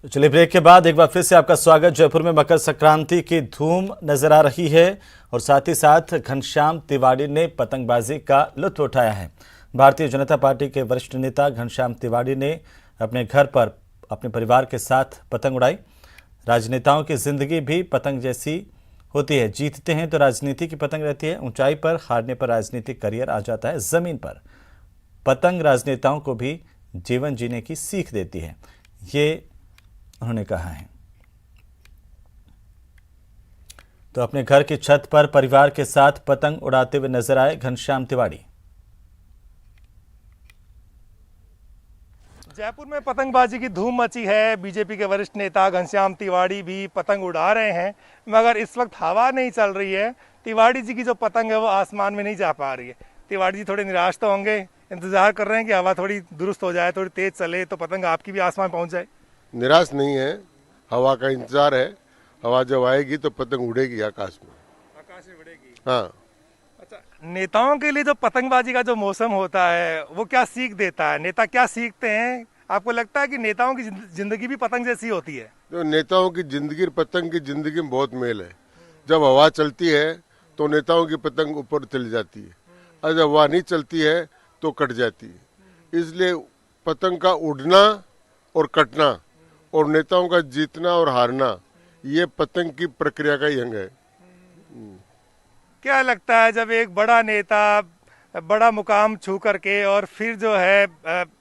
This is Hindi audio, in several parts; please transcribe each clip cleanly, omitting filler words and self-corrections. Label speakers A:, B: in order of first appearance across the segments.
A: चलिए ब्रेक के बाद एक बार फिर से आपका स्वागत। जयपुर में मकर संक्रांति की धूम नजर आ रही है और साथ ही साथ घनश्याम तिवाड़ी ने पतंगबाजी का लुत्फ उठाया है। भारतीय जनता पार्टी के वरिष्ठ नेता घनश्याम तिवाड़ी ने अपने घर पर अपने परिवार के साथ पतंग उड़ाई। राजनेताओं की जिंदगी भी पतंग जैसी होती है, जीतते हैं तो राजनीति की पतंग रहती है, ऊंचाई पर हारने पर राजनीतिक करियर आ जाता है जमीन पर। पतंग राजनेताओं को भी जीवन जीने की सीख देती है, ये उन्होंने कहा है। तो अपने घर की छत पर परिवार के साथ पतंग उड़ाते हुए नजर आए घनश्याम तिवाड़ी।
B: जयपुर में पतंगबाजी की धूम मची है। बीजेपी के वरिष्ठ नेता घनश्याम तिवाड़ी भी पतंग उड़ा रहे हैं, मगर इस वक्त हवा नहीं चल रही है। तिवाड़ी जी की जो पतंग है वो आसमान में नहीं जा पा रही है। तिवाड़ी जी थोड़े निराश तो होंगे, इंतजार कर रहे हैं कि हवा थोड़ी दुरुस्त हो जाए, थोड़ी तेज चले तो पतंग आपकी भी आसमान पहुंच जाए।
C: निराश नहीं है, हवा का इंतजार है। हवा जब आएगी तो पतंग उड़ेगी आकाश में
B: उड़ेगी।
C: हाँ।
B: अच्छा, नेताओं के लिए जो पतंगबाजी का जो मौसम होता है वो क्या सीख देता है? नेता क्या सीखते हैं? आपको लगता है कि नेताओं की जिंदगी भी पतंग जैसी होती है?
C: तो नेताओं की जिंदगी और पतंग की जिंदगी में बहुत मेल है। जब हवा चलती है तो नेताओं की पतंग ऊपर चली जाती है, और जब हवा नहीं चलती है तो कट जाती है। इसलिए पतंग का उड़ना और कटना और नेताओं का जीतना और हारना, ये पतंग की प्रक्रिया का ही अंग है।
B: क्या लगता है जब एक बड़ा नेता बड़ा मुकाम छू करके और फिर जो है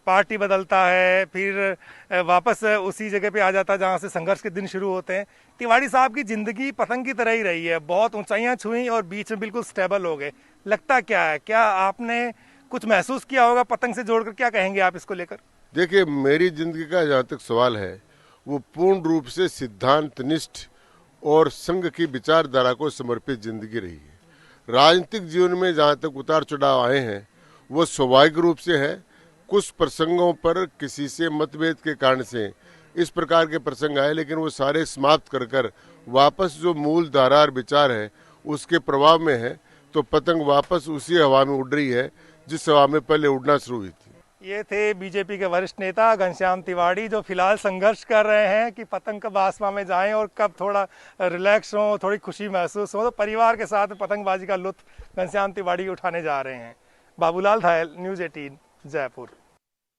B: पार्टी बदलता है, फिर वापस उसी जगह पे आ जाता है जहाँ से संघर्ष के दिन शुरू होते हैं? तिवाड़ी साहब की जिंदगी पतंग की तरह ही रही है, बहुत ऊंचाइयां छुई और बीच में बिल्कुल स्टेबल हो गए। लगता क्या है, क्या आपने कुछ महसूस किया होगा पतंग से जोड़कर? क्या कहेंगे आप इसको लेकर?
C: देखिए, मेरी जिंदगी का जहाँ तक सवाल है वो पूर्ण रूप से सिद्धांतनिष्ठ और संघ की विचारधारा को समर्पित जिंदगी रही है। राजनीतिक जीवन में जहाँ तक उतार चढ़ाव आए हैं वो स्वाभाविक रूप से है। कुछ प्रसंगों पर किसी से मतभेद के कारण से इस प्रकार के प्रसंग आए, लेकिन वो सारे समाप्त कर वापस जो मूल धारा और विचार है उसके प्रभाव में है। तो पतंग वापस उसी हवा में उड़ रही है जिस हवा में पहले उड़ना शुरू हुई थी।
B: ये थे बीजेपी के वरिष्ठ नेता घनश्याम तिवाड़ी, जो फिलहाल संघर्ष कर रहे हैं कि पतंग कब आसमान में जाएं और कब थोड़ा रिलैक्स हो, थोड़ी खुशी महसूस हो। तो परिवार के साथ पतंगबाजी का लुत्फ घनश्याम तिवाड़ी उठाने जा रहे हैं। बाबूलाल धायल, न्यूज़ 18, जयपुर।